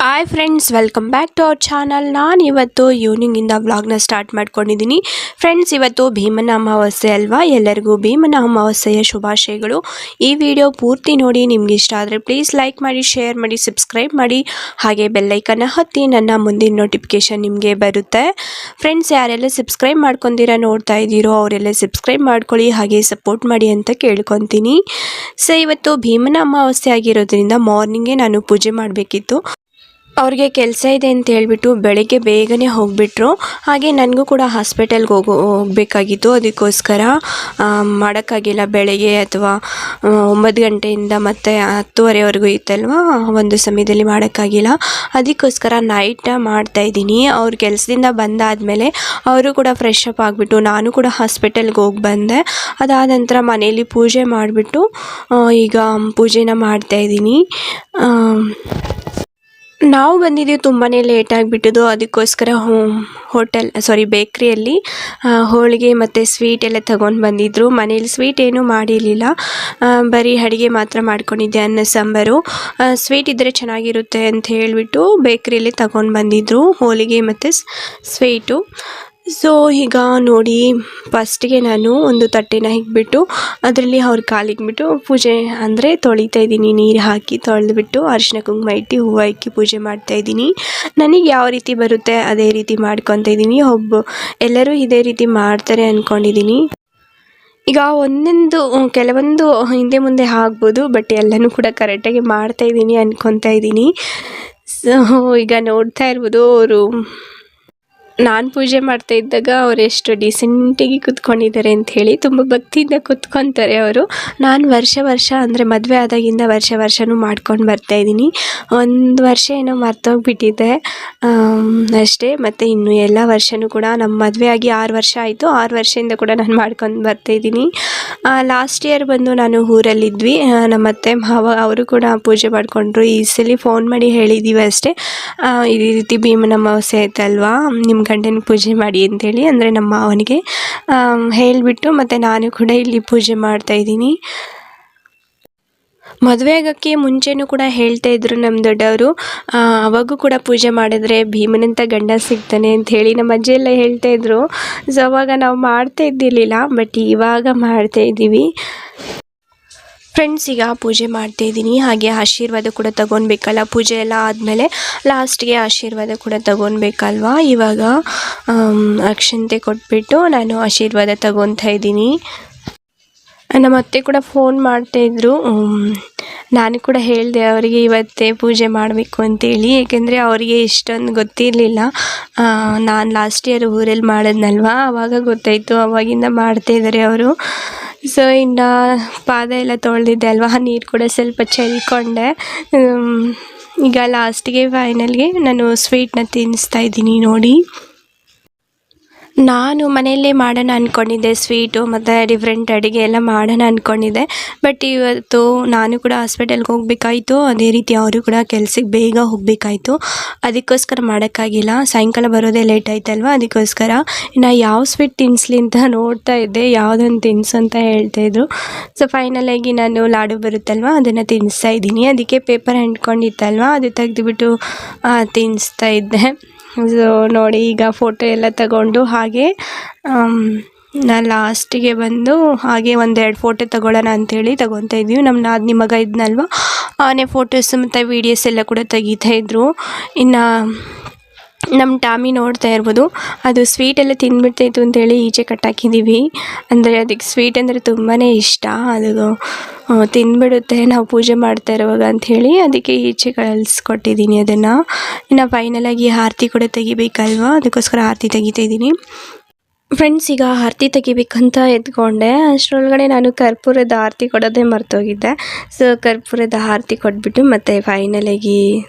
Hi friends, welcome back to our channel. ನಾನು ಇವತ್ತು ಈವ್ನಿಂಗಿಂದ ವ್ಲಾಗ್ನ ಸ್ಟಾರ್ಟ್ ಮಾಡ್ಕೊಂಡಿದ್ದೀನಿ. ಫ್ರೆಂಡ್ಸ್, ಇವತ್ತು ಭೀಮನ ಅಮಾವಾಸ್ಯೆ ಅಲ್ವಾ. ಎಲ್ಲರಿಗೂ ಭೀಮನ ಅಮಾವಾಸ್ಯೆಯ ಶುಭಾಶಯಗಳು. ಈ ವಿಡಿಯೋ ಪೂರ್ತಿ ನೋಡಿ. ನಿಮ್ಗೆ ಇಷ್ಟ ಆದರೆ ಪ್ಲೀಸ್ ಲೈಕ್ ಮಾಡಿ, ಶೇರ್ ಮಾಡಿ, ಸಬ್ಸ್ಕ್ರೈಬ್ ಮಾಡಿ, ಹಾಗೆ ಬೆಲ್ಲೈಕನ್ನ ಹತ್ತಿ. ನನ್ನ ಮುಂದಿನ ನೋಟಿಫಿಕೇಷನ್ ನಿಮಗೆ ಬರುತ್ತೆ. ಫ್ರೆಂಡ್ಸ್, ಯಾರೆಲ್ಲ ಸಬ್ಸ್ಕ್ರೈಬ್ ಮಾಡ್ಕೊಂಡಿರ ನೋಡ್ತಾ ಇದ್ದೀರೋ ಅವರೆಲ್ಲ ಸಬ್ಸ್ಕ್ರೈಬ್ ಮಾಡ್ಕೊಳ್ಳಿ, ಹಾಗೆ ಸಪೋರ್ಟ್ ಮಾಡಿ ಅಂತ ಕೇಳ್ಕೊತೀನಿ. ಸೊ ಇವತ್ತು ಭೀಮನ ಅಮಾವಾಸ್ಯೆ ಆಗಿರೋದ್ರಿಂದ ಮಾರ್ನಿಂಗೇ ನಾನು ಪೂಜೆ ಮಾಡಬೇಕಿತ್ತು. ಅವ್ರಿಗೆ ಕೆಲಸ ಇದೆ ಅಂತ ಹೇಳ್ಬಿಟ್ಟು ಬೆಳಗ್ಗೆ ಬೇಗನೆ ಹೋಗಿಬಿಟ್ರು. ಹಾಗೆ ನನಗೂ ಕೂಡ ಹಾಸ್ಪಿಟಲ್ಗೆ ಹೋಗಬೇಕಾಗಿತ್ತು. ಅದಕ್ಕೋಸ್ಕರ ಮಾಡೋಕ್ಕಾಗಿಲ್ಲ. ಬೆಳಗ್ಗೆ ಅಥವಾ 9 ಗಂಟೆಯಿಂದ ಮತ್ತು 10:30ವರೆಗೂ ಇತ್ತಲ್ವ, ಒಂದು ಸಮಯದಲ್ಲಿ ಮಾಡೋಕ್ಕಾಗಿಲ್ಲ. ಅದಕ್ಕೋಸ್ಕರ ನೈಟ್ ಮಾಡ್ತಾಯಿದ್ದೀನಿ. ಅವ್ರ ಕೆಲಸದಿಂದ ಬಂದಾದಮೇಲೆ ಅವರು ಕೂಡ ಫ್ರೆಶ್ ಅಪ್ ಆಗಿಬಿಟ್ಟು ನಾನು ಕೂಡ ಹಾಸ್ಪಿಟಲ್ಗೆ ಹೋಗಿ ಬಂದೆ. ಅದಾದ ನಂತರ ಮನೆಯಲ್ಲಿ ಪೂಜೆ ಮಾಡಿಬಿಟ್ಟು ಈಗ ಪೂಜೆನ ಮಾಡ್ತಾಯಿದ್ದೀನಿ. ನಾವು ಬಂದಿದ್ದೀವಿ ತುಂಬಾ ಲೇಟ್ ಆಗಿಬಿಟ್ಟಿದ್ದು. ಅದಕ್ಕೋಸ್ಕರ ಬೇಕ್ರಿಯಲ್ಲಿ ಹೋಳಿಗೆ ಮತ್ತು ಸ್ವೀಟ್ ಎಲ್ಲ ತೊಗೊಂಡು ಬಂದಿದ್ದರು. ಮನೇಲಿ ಸ್ವೀಟ್ ಏನೂ ಮಾಡಿರಲಿಲ್ಲ, ಬರೀ ಅಡುಗೆ ಮಾತ್ರ ಮಾಡ್ಕೊಂಡಿದ್ದೆ, ಅನ್ನ ಸಾಂಬಾರು. ಸ್ವೀಟ್ ಇದ್ದರೆ ಚೆನ್ನಾಗಿರುತ್ತೆ ಅಂತ ಹೇಳಿಬಿಟ್ಟು ಬೇಕ್ರಿಯಲ್ಲಿ ತಗೊಂಡು ಬಂದಿದ್ದರು ಹೋಳಿಗೆ ಮತ್ತು ಸ್ವೀಟು. ಸೊ ಈಗ ನೋಡಿ, ಫಸ್ಟಿಗೆ ನಾನು ಒಂದು ತಟ್ಟೆನ ಇಕ್ಬಿಟ್ಟು ಅದರಲ್ಲಿ ಅವ್ರ ಕಾಲಿಗೆ ಬಿಟ್ಟು ಪೂಜೆ ಅಂದರೆ ತೊಳಿತಾ ಇದ್ದೀನಿ. ನೀರು ಹಾಕಿ ತೊಳೆದ್ಬಿಟ್ಟು ಅರಿಶಿನ ಕುಂಕುಮ ಇಟ್ಟು ಹೂವು ಇಕ್ಕಿ ಪೂಜೆ ಮಾಡ್ತಾಯಿದ್ದೀನಿ. ನನಗೆ ಯಾವ ರೀತಿ ಬರುತ್ತೆ ಅದೇ ರೀತಿ ಮಾಡ್ಕೊತಾ ಇದ್ದೀನಿ. ಎಲ್ಲರೂ ಇದೇ ರೀತಿ ಮಾಡ್ತಾರೆ ಅಂದ್ಕೊಂಡಿದ್ದೀನಿ. ಈಗ ಕೆಲವೊಂದು ಹಿಂದೆ ಮುಂದೆ ಆಗ್ಬೋದು, ಬಟ್ ಎಲ್ಲನೂ ಕೂಡ ಕರೆಕ್ಟಾಗಿ ಮಾಡ್ತಾಯಿದ್ದೀನಿ ಅಂದ್ಕೊತಾ ಇದ್ದೀನಿ. ಸೊ ಈಗ ನೋಡ್ತಾ ಇರ್ಬೋದು, ನಾನು ಪೂಜೆ ಮಾಡ್ತಾ ಇದ್ದಾಗ ಅವ್ರು ಎಷ್ಟು ಡಿಸೆಂಟಾಗಿ ಕೂತ್ಕೊಂಡಿದ್ದಾರೆ ಅಂಥೇಳಿ. ತುಂಬ ಭಕ್ತಿಯಿಂದ ಕೂತ್ಕೊತಾರೆ ಅವರು. ನಾನು ವರ್ಷ ಅಂದರೆ ಮದುವೆ ಆದಾಗಿಂದ ವರ್ಷವೂ ಮಾಡ್ಕೊಂಡು ಬರ್ತಾಯಿದ್ದೀನಿ. ಒಂದು ವರ್ಷ ಏನೋ ಮರ್ತೋಗ್ಬಿಟ್ಟಿದೆ ಅಷ್ಟೇ. ಮತ್ತು ಇನ್ನು ಎಲ್ಲ ವರ್ಷವೂ ಕೂಡ ನಮ್ಮ ಮದುವೆ ಆಗಿ 6 ವರ್ಷ ಆಯಿತು. 6 ವರ್ಷದಿಂದ ಕೂಡ ನಾನು ಮಾಡ್ಕೊಂಡು ಬರ್ತಾಯಿದ್ದೀನಿ. ಲಾಸ್ಟ್ ಇಯರ್ ಬಂದು ನಾನು ಊರಲ್ಲಿದ್ವಿ. ನಮ್ಮ ಅತ್ತೆ ಮಾವ ಅವರು ಕೂಡ ಪೂಜೆ ಮಾಡಿಕೊಂಡ್ರು. ಈ ಸಲ ಫೋನ್ ಮಾಡಿ ಹೇಳಿದ್ದೀವಿ ಅಷ್ಟೇ, ಈ ರೀತಿ ಭೀಮನ ಅಮಾವಾಸ್ಯೆ ಆಯ್ತಲ್ವಾ, ನಿಮ್ಮ ಗಂಡನ ಪೂಜೆ ಮಾಡಿ ಅಂತೇಳಿ. ಅಂದರೆ ನಮ್ಮ ಮಾವನಿಗೆ ಹೇಳಿಬಿಟ್ಟು ಮತ್ತು ನಾನು ಕೂಡ ಇಲ್ಲಿ ಪೂಜೆ ಮಾಡ್ತಾಯಿದ್ದೀನಿ. ಮದುವೆ ಆಗೋಕ್ಕೆ ಮುಂಚೆನೂ ಕೂಡ ಹೇಳ್ತಾಯಿದ್ರು ನಮ್ಮ ದೊಡ್ಡವರು, ಅವಾಗೂ ಕೂಡ ಪೂಜೆ ಮಾಡಿದ್ರೆ ಭೀಮನಂತ ಗಂಡ ಸಿಗ್ತಾನೆ ಅಂಥೇಳಿ ನಮ್ಮ ಅಜ್ಜಿ ಎಲ್ಲ ಹೇಳ್ತಾಯಿದ್ರು. ಸೊ ಅವಾಗ ನಾವು ಮಾಡ್ತಾ ಇದ್ದಿರಲಿಲ್ಲ, ಬಟ್ ಇವಾಗ ಮಾಡ್ತಾಯಿದ್ದೀವಿ. ಫ್ರೆಂಡ್ಸ್, ಈಗ ಪೂಜೆ ಮಾಡ್ತಾಯಿದ್ದೀನಿ. ಹಾಗೆ ಆಶೀರ್ವಾದ ಕೂಡ ತಗೊಳ್ಬೇಕಲ್ಲ, ಪೂಜೆ ಎಲ್ಲ ಆದಮೇಲೆ ಲಾಸ್ಟ್ಗೆ ಆಶೀರ್ವಾದ ಕೂಡ ತಗೊಳ್ಬೇಕಲ್ವಾ. ಇವಾಗ ಅಕ್ಷಂತೆ ಕೊಟ್ಬಿಟ್ಟು ನಾನು ಆಶೀರ್ವಾದ ತಗೊತಾ ಇದ್ದೀನಿ. ನಮ್ಮ ಅತ್ತೆ ಕೂಡ ಫೋನ್ ಮಾಡ್ತಾಯಿದ್ರು. ನಾನು ಕೂಡ ಹೇಳಿದೆ ಅವರಿಗೆ ಇವತ್ತೇ ಪೂಜೆ ಮಾಡಬೇಕು ಅಂತೇಳಿ, ಏಕೆಂದರೆ ಅವರಿಗೆ ಇಷ್ಟೊಂದು ಗೊತ್ತಿರಲಿಲ್ಲ. ನಾನು ಲಾಸ್ಟ್ ಇಯರ್ ಊರಲ್ಲಿ ಮಾಡಿದ್ನಲ್ವ, ಆವಾಗ ಗೊತ್ತಾಯಿತು. ಆವಾಗಿಂದ ಮಾಡ್ತಾಯಿದ್ದಾರೆ ಅವರು. ಸೊ ಇನ್ನು ಪಾದ ಎಲ್ಲ ತೊಳೆದಿದ್ದೆ ಅಲ್ವಾ, ನೀರು ಕೂಡ ಸ್ವಲ್ಪ ಚೆಲ್ಕೊಂಡೆ. ಈಗ ಲಾಸ್ಟಿಗೆ ಫೈನಲ್ಗೆ ನಾನು ಸ್ವೀಟ್ನ ತಿನ್ನಿಸ್ತಾಯಿದ್ದೀನಿ ನೋಡಿ. ನಾನು ಮನೆಯಲ್ಲೇ ಮಾಡೋಣ ಅಂದ್ಕೊಂಡಿದ್ದೆ ಸ್ವೀಟು ಮತ್ತು ಡಿಫ್ರೆಂಟ್ ಅಡುಗೆ ಎಲ್ಲ ಮಾಡೋಣ ಅಂದ್ಕೊಂಡಿದ್ದೆ. ಬಟ್ ಇವತ್ತು ನಾನು ಕೂಡ ಹಾಸ್ಪಿಟಲ್ಗೆ ಹೋಗಬೇಕಾಯ್ತು. ಅದೇ ರೀತಿ ಅವರು ಕೂಡ ಕೆಲ್ಸಕ್ಕೆ ಬೇಗ ಹೋಗಬೇಕಾಯ್ತು. ಅದಕ್ಕೋಸ್ಕರ ಮಾಡೋಕ್ಕಾಗಿಲ್ಲ. ಸಾಯಂಕಾಲ ಬರೋದೇ ಲೇಟ್ ಆಯ್ತಲ್ವ, ಅದಕ್ಕೋಸ್ಕರ ಇನ್ನು ಯಾವ ಸ್ವೀಟ್ ತಿನ್ನಿಸ್ಲಿ ಅಂತ ನೋಡ್ತಾ ಇದ್ದೆ, ಯಾವುದೊಂದು ತಿನ್ನಿಸು ಅಂತ ಹೇಳ್ತಾಯಿದ್ರು. ಸೊ ಫೈನಲಾಗಿ ನಾನು ಲಾಡು ಬರುತ್ತಲ್ವ, ಅದನ್ನು ತಿನ್ನಿಸ್ತಾ ಇದ್ದೀನಿ. ಅದಕ್ಕೆ ಪೇಪರ್ ಅಂಟ್ಕೊಂಡಿತ್ತಲ್ವ, ಅದು ತೆಗೆದುಬಿಟ್ಟು ತಿನ್ನಿಸ್ತಾ ಇದ್ದೆ. ಸೊ ನೋಡಿ, ಈಗ ಫೋಟೋ ಎಲ್ಲ ತಗೊಂಡು ಹಾಗೆ ನಾನು ಲಾಸ್ಟಿಗೆ ಬಂದು ಹಾಗೆ 1-2 ಫೋಟೋ ತಗೊಳ್ಳೋಣ ಅಂಥೇಳಿ ತಗೊತಾ ಇದ್ದೀವಿ. ನಮ್ಮ ನಾದಿನಿ ಮಗ ಇದ್ನಲ್ವ, ಅವನೇ ಫೋಟೋಸ್ ಮತ್ತು ವೀಡಿಯೋಸ್ ಎಲ್ಲ ಕೂಡ ತೆಗಿತಾಯಿದ್ರು. ಇನ್ನು ನಮ್ಮ ಟಾಮಿ ನೋಡ್ತಾ ಇರ್ಬೋದು, ಅದು ಸ್ವೀಟೆಲ್ಲ ತಿಂದ್ಬಿಡ್ತಾಯಿತ್ತು ಅಂತೇಳಿ ಈಚೆ ಕಟ್ಟಾಕಿದ್ದೀವಿ. ಅಂದರೆ ಅದಕ್ಕೆ ಸ್ವೀಟ್ ಅಂದರೆ ತುಂಬಾ ಇಷ್ಟ. ಅದು ತಿಂದ್ಬಿಡುತ್ತೆ ನಾವು ಪೂಜೆ ಮಾಡ್ತಾ ಇರುವಾಗ ಅಂಥೇಳಿ, ಅದಕ್ಕೆ ಈಚೆ ಕಳಿಸ್ಕೊಟ್ಟಿದ್ದೀನಿ ಅದನ್ನು. ಇನ್ನು ಫೈನಲಾಗಿ ಆರತಿ ಕೂಡ ತೆಗಿಬೇಕಲ್ವ, ಅದಕ್ಕೋಸ್ಕರ ಆರತಿ ತೆಗಿತಾಯಿದ್ದೀನಿ. ಫ್ರೆಂಡ್ಸ್, ಈಗ ಆರತಿ ತೆಗಿಬೇಕಂತ ಎತ್ಕೊಂಡೆ, ಅಷ್ಟರೊಳಗಡೆ ನಾನು ಕರ್ಪೂರದ ಆರತಿ ಕೊಡೋದೇ ಮರ್ತೋಗಿದ್ದೆ. ಸೊ ಕರ್ಪೂರದ ಆರತಿ ಕೊಟ್ಬಿಟ್ಟು ಮತ್ತು ಫೈನಲಾಗಿ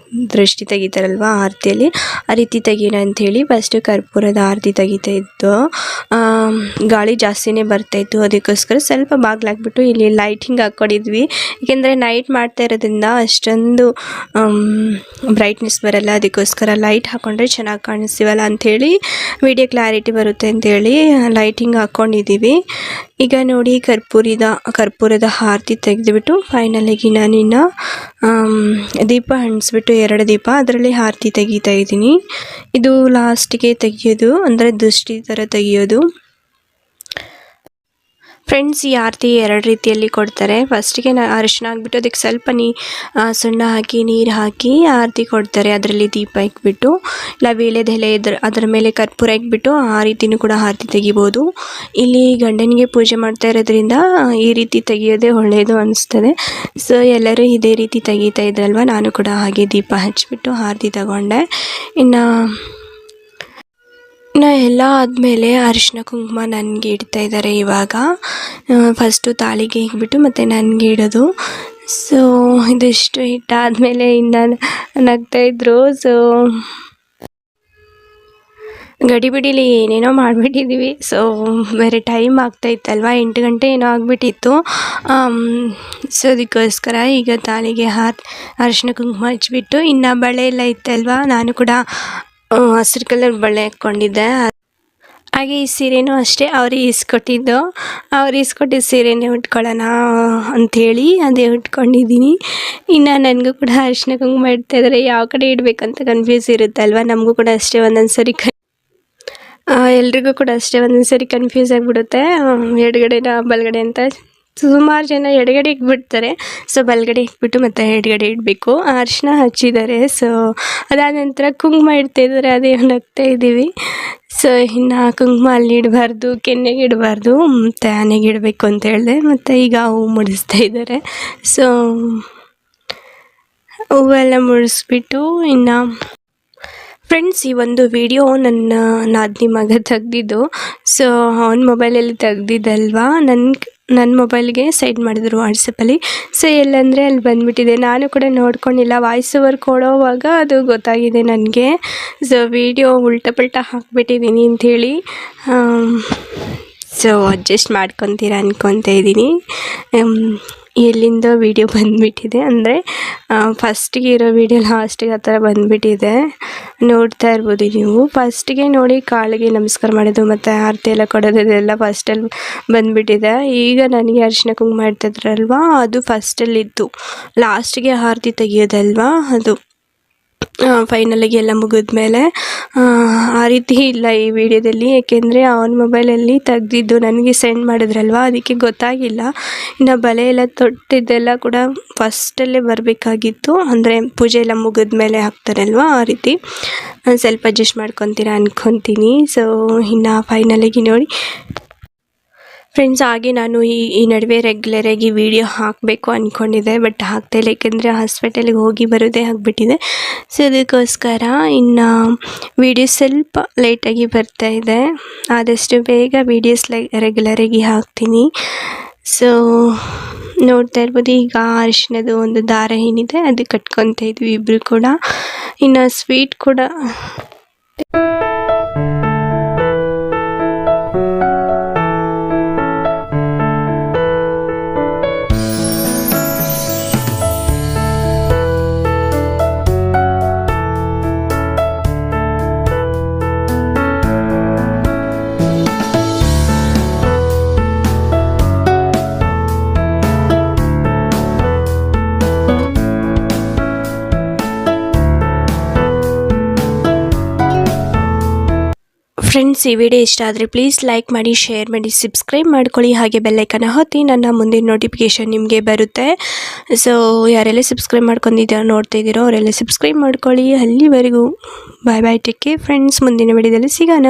ದೃಷ್ಟಿ ತೆಗಿತಾರಲ್ವ ಆರತಿಯಲ್ಲಿ, ಆ ರೀತಿ ತೆಗೀಣ ಅಂಥೇಳಿ ಫಸ್ಟು ಕರ್ಪೂರದ ಆರತಿ ತೆಗಿತಾ ಇತ್ತು. ಗಾಳಿ ಜಾಸ್ತಿನೇ ಬರ್ತಾಯಿತ್ತು. ಅದಕ್ಕೋಸ್ಕರ ಸ್ವಲ್ಪ ಬಾಗಿಲಾಕ್ಬಿಟ್ಟು ಇಲ್ಲಿ ಲೈಟಿಂಗ್ ಹಾಕ್ಕೊಂಡಿದ್ವಿ. ಏಕೆಂದರೆ ನೈಟ್ ಮಾಡ್ತಾ ಇರೋದ್ರಿಂದ ಅಷ್ಟೊಂದು ಬ್ರೈಟ್ನೆಸ್ ಬರಲ್ಲ. ಅದಕ್ಕೋಸ್ಕರ ಲೈಟ್ ಹಾಕ್ಕೊಂಡ್ರೆ ಚೆನ್ನಾಗಿ ಕಾಣಿಸ್ತೀವಲ್ಲ ಅಂಥೇಳಿ, ವಿಡಿಯೋ ಕ್ಲಾರಿಟಿ ಬರುತ್ತೆ ಅಂಥೇಳಿ ಲೈಟಿಂಗ್ ಹಾಕ್ಕೊಂಡಿದ್ದೀವಿ. ಈಗ ನೋಡಿ ಕರ್ಪೂರದ ಆರತಿ ತೆಗೆದುಬಿಟ್ಟು ಫೈನಲಾಗಿ ನಾನಿನ್ನು ದೀಪ ಅಂಟಿಸ್ಬಿಟ್ಟು 2 ದೀಪ ಅದರಲ್ಲಿ ಆರತಿ ತೆಗಿತಾ ಇದ್ದೀನಿ. ಇದು ಲಾಸ್ಟಿಗೆ ತೆಗಿಯೋದು, ಅಂದರೆ ದೃಷ್ಟಿ ಥರ ತೆಗಿಯೋದು. ಫ್ರೆಂಡ್ಸ್, ಈ ಆರತಿ 2 ರೀತಿಯಲ್ಲಿ ಕೊಡ್ತಾರೆ. ಫಸ್ಟಿಗೆ ಅರಿಶಿನ ಹಾಕ್ಬಿಟ್ಟು ಅದಕ್ಕೆ ಸ್ವಲ್ಪ ಸುಣ್ಣ ಹಾಕಿ ನೀರು ಹಾಕಿ ಆರತಿ ಕೊಡ್ತಾರೆ. ಅದರಲ್ಲಿ ದೀಪ ಇಕ್ಬಿಟ್ಟು, ಇಲ್ಲ ವೀಳ್ಯದೆಲೆ ಅದರ ಮೇಲೆ ಕರ್ಪೂರ ಇಕ್ಬಿಟ್ಟು ಆ ರೀತಿಯೂ ಕೂಡ ಆರತಿ ತೆಗಿಬೋದು. ಇಲ್ಲಿ ಗಂಡನಿಗೆ ಪೂಜೆ ಮಾಡ್ತಾ ಇರೋದ್ರಿಂದ ಈ ರೀತಿ ತೆಗಿಯೋದೇ ಒಳ್ಳೆಯದು ಅನಿಸ್ತದೆ. ಸೊ ಎಲ್ಲರೂ ಇದೇ ರೀತಿ ತೆಗಿತಾ ಇದ್ರಲ್ವ, ನಾನು ಕೂಡ ಹಾಗೆ ದೀಪ ಹಚ್ಚಿಬಿಟ್ಟು ಆರತಿ ತಗೊಂಡೆ. ಇನ್ನು ಎಲ್ಲ ಆದಮೇಲೆ ಅರಿಶಿನ ಕುಂಕುಮ ನನಗೆ ಇಡ್ತಾ ಇದ್ದಾರೆ. ಇವಾಗ ಫಸ್ಟು ತಾಳಿಗೆ ಇಕ್ಬಿಟ್ಟು ಮತ್ತು ನನಗೆ ಇಡೋದು. ಸೊ ಇದಿಷ್ಟು ಇಟ್ಟಾದಮೇಲೆ ಇನ್ನು ನಗ್ತಾಯಿದ್ರು. ಸೊ ಗಡಿಬಿಡಿಲಿ ಏನೇನೋ ಮಾಡಿಬಿಟ್ಟಿದ್ದೀವಿ. ಸೊ ಬೇರೆ ಟೈಮ್ ಆಗ್ತಾಯಿತ್ತಲ್ವ, 8 ಗಂಟೆ ಏನೋ ಆಗಿಬಿಟ್ಟಿತ್ತು. ಸೊ ಅದಕ್ಕೋಸ್ಕರ ಈಗ ತಾಳಿಗೆ ಅರಿಶಿನ ಕುಂಕುಮ ಹಚ್ಬಿಟ್ಟು, ಇನ್ನು ಬಳೆ ಎಲ್ಲ ಇತ್ತಲ್ವ, ನಾನು ಕೂಡ ಹಸಿರು ಕಲರ್ ಬಳೆ ಹಾಕ್ಕೊಂಡಿದ್ದೆ. ಹಾಗೆ ಈ ಸೀರೆನೂ ಅಷ್ಟೇ ಅವ್ರು ಇಸ್ಕೊಟ್ಟಿದ್ದ ಸೀರೆನೇ ಉಟ್ಕೊಳ್ಳೋಣ ಅಂಥೇಳಿ ಅದೇ ಉಟ್ಕೊಂಡಿದ್ದೀನಿ. ಇನ್ನು ನನಗೂ ಕೂಡ ಅರಿಶಿನ ಕುಂಕುಮ ಇಡ್ತಾ ಇದ್ದಾರೆ. ಯಾವ ಕಡೆ ಇಡಬೇಕಂತ ಕನ್ಫ್ಯೂಸ್ ಇರುತ್ತಲ್ವ, ನಮಗೂ ಕೂಡ ಅಷ್ಟೇ ಒಂದೊಂದು ಸರಿ ಎಲ್ರಿಗೂ ಕೂಡ ಅಷ್ಟೇ ಒಂದೊಂದು ಸರಿ ಕನ್ಫ್ಯೂಸ್ ಆಗಿಬಿಡುತ್ತೆ. ಎಡಗಡೆನ ಬಲಗಡೆ ಅಂತ ಸುಮಾರು ಜನ ಎಡಗಡೆ ಇಕ್ಬಿಡ್ತಾರೆ. ಸೊ ಬಲಗಡೆ ಇಕ್ಬಿಟ್ಟು ಮತ್ತು ಎಡಗಡೆ ಇಡಬೇಕು. ಅರಿಶಿನ ಹಚ್ಚಿದ್ದಾರೆ. ಸೊ ಅದಾದ ನಂತರ ಕುಂಕುಮ ಇಡ್ತಾಯಿದ್ದಾರೆ. ಅದೇ ನಗ್ತಾ ಇದ್ದೀವಿ. ಸೊ ಇನ್ನು ಕುಂಕುಮ ಅಲ್ಲಿ ಇಡಬಾರ್ದು, ಕೆನ್ನೆಗೆ ಇಡಬಾರ್ದು, ಮತ್ತು ಆನೆಗೆ ಇಡಬೇಕು ಅಂತ ಹೇಳಿದೆ. ಮತ್ತು ಈಗ ಹೂವು ಮುಡಿಸ್ತಾ ಇದ್ದಾರೆ. ಸೊ ಹೂವೆಲ್ಲ ಮುಡಿಸ್ಬಿಟ್ಟು ಇನ್ನು ಫ್ರೆಂಡ್ಸ್, ಈ ಒಂದು ವಿಡಿಯೋ ನನ್ನ ನಾದಿನಿ ಮಗ ತೆಗ್ದಿದ್ದು. ಸೊ ಅವನ ಮೊಬೈಲಲ್ಲಿ ತೆಗ್ದಿದ್ದಲ್ವಾ, ನನ್ನ ಮೊಬೈಲ್ಗೆ ಸೆಂಡ್ ಮಾಡಿದ್ರು ವಾಟ್ಸಪ್ಪಲ್ಲಿ. ಸೊ ಎಲ್ಲಂದರೆ ಅಲ್ಲಿ ಬಂದುಬಿಟ್ಟಿದೆ. ನಾನು ಕೂಡ ನೋಡ್ಕೊಂಡಿಲ್ಲ, ವಾಯ್ಸ್ ಓವರ್ ಕೊಡೋವಾಗ ಅದು ಗೊತ್ತಾಗಿದೆ ನನಗೆ. ಸೊ ವಿಡಿಯೋ ಉಲ್ಟಾ ಪಲ್ಟಾ ಹಾಕ್ಬಿಟ್ಟಿದ್ದೀನಿ ಅಂಥೇಳಿ. ಸೊ ಅಡ್ಜಸ್ಟ್ ಮಾಡ್ಕೊತೀರ ಅಂದ್ಕೊತಾ ಇದ್ದೀನಿ. ಎಲ್ಲಿಂದ ವೀಡಿಯೋ ಬಂದುಬಿಟ್ಟಿದೆ ಅಂದರೆ ಫಸ್ಟಿಗೆ ಇರೋ ವೀಡಿಯೋ ಲಾಸ್ಟಿಗೆ ಆ ಥರ ಬಂದುಬಿಟ್ಟಿದೆ. ನೋಡ್ತಾ ಇರ್ಬೋದು ನೀವು. ಫಸ್ಟಿಗೆ ನೋಡಿ ಕಾಳಿಗೆ ನಮಸ್ಕಾರ ಮಾಡೋದು ಮತ್ತು ಆರತಿ ಎಲ್ಲ ಕೊಡೋದು ಇದೆಲ್ಲ ಫಸ್ಟಲ್ಲಿ ಬಂದುಬಿಟ್ಟಿದೆ. ಈಗ ನನಗೆ ಅರಿಶಿನ ಕುಂಕುಮ ಇಡ್ತಿದ್ರಲ್ವ, ಅದು ಫಸ್ಟಲ್ಲಿತ್ತು. ಲಾಸ್ಟಿಗೆ ಆರತಿ ತೆಗಿಯೋದಲ್ವ, ಅದು ಫೈನಲಾಗಿ ಎಲ್ಲ ಮುಗಿದ್ಮೇಲೆ ಆ ರೀತಿ ಇಲ್ಲ ಈ ವಿಡಿಯೋದಲ್ಲಿ. ಏಕೆಂದರೆ ಅವನ ಮೊಬೈಲಲ್ಲಿ ತೆಗ್ದಿದ್ದು ನನಗೆ ಸೆಂಡ್ ಮಾಡಿದ್ರಲ್ವ, ಅದಕ್ಕೆ ಗೊತ್ತಾಗಿಲ್ಲ. ಇನ್ನು ಬಳೆ ಎಲ್ಲ ತೊಟ್ಟಿದ್ದೆಲ್ಲ ಕೂಡ ಫಸ್ಟಲ್ಲೇ ಬರಬೇಕಾಗಿತ್ತು. ಅಂದರೆ ಪೂಜೆ ಎಲ್ಲ ಮುಗಿದ್ಮೇಲೆ ಹಾಕ್ತಾರಲ್ವ, ಆ ರೀತಿ ಸ್ವಲ್ಪ ಅಡ್ಜಸ್ಟ್ ಮಾಡ್ಕೊತೀರ ಅಂದ್ಕೊತೀನಿ. ಸೊ ಇನ್ನು ಫೈನಲಾಗಿ ನೋಡಿ ಫ್ರೆಂಡ್ಸ್, ಹಾಗೆ ನಾನು ಈ ನಡುವೆ ರೆಗ್ಯುಲರಾಗಿ ವೀಡಿಯೋ ಹಾಕಬೇಕು ಅಂದ್ಕೊಂಡಿದ್ದೆ, ಬಟ್ ಹಾಕ್ತಾಯಿಲ್ಲ. ಏಕೆಂದರೆ ಹಾಸ್ಪಿಟಲಿಗೆ ಹೋಗಿ ಬರೋದೇ ಆಗಿಬಿಟ್ಟಿದೆ. ಸೊ ಅದಕ್ಕೋಸ್ಕರ ಇನ್ನು ವೀಡಿಯೋ ಸ್ವಲ್ಪ ಲೇಟಾಗಿ ಬರ್ತಾಯಿದೆ. ಆದಷ್ಟು ಬೇಗ ವೀಡಿಯೋಸ್ ರೆಗ್ಯುಲರಾಗಿ ಹಾಕ್ತೀನಿ. ಸೊ ನೋಡ್ತಾ ಇರ್ಬೋದು, ಈಗ ಅರಿಶಿನದು ಒಂದು ದಾರ ಏನಿದೆ ಅದು ಕಟ್ಕೊತಾ ಇದ್ವಿ ಇಬ್ಬರು ಕೂಡ. ಇನ್ನು ಸ್ವೀಟ್ ಕೂಡ ಫ್ರೆಂಡ್ಸ್, ಈ ವಿಡಿಯೋ ಇಷ್ಟ ಆದರೆ ಪ್ಲೀಸ್ ಲೈಕ್ ಮಾಡಿ, ಶೇರ್ ಮಾಡಿ, ಸಬ್ಸ್ಕ್ರೈಬ್ ಮಾಡ್ಕೊಳ್ಳಿ. ಹಾಗೆ ಬೆಲ್ಲೈಕನ್ನ ಒತ್ತಿ, ನನ್ನ ಮುಂದಿನ ನೋಟಿಫಿಕೇಷನ್ ನಿಮಗೆ ಬರುತ್ತೆ. ಸೊ ಯಾರೆಲ್ಲ ಸಬ್ಸ್ಕ್ರೈಬ್ ಮಾಡ್ಕೊಂಡಿದ್ದೀರೋ ನೋಡ್ತಾ ಇದ್ದೀರೋ ಅವರೆಲ್ಲ ಸಬ್ಸ್ಕ್ರೈಬ್ ಮಾಡ್ಕೊಳ್ಳಿ. ಅಲ್ಲಿವರೆಗೂ ಬಾಯ್ ಬಾಯ್, ಟೇಕ್ ಕೇರ್ ಫ್ರೆಂಡ್ಸ್. ಮುಂದಿನ ವಿಡಿಯೋದಲ್ಲಿ ಸಿಗೋಣ.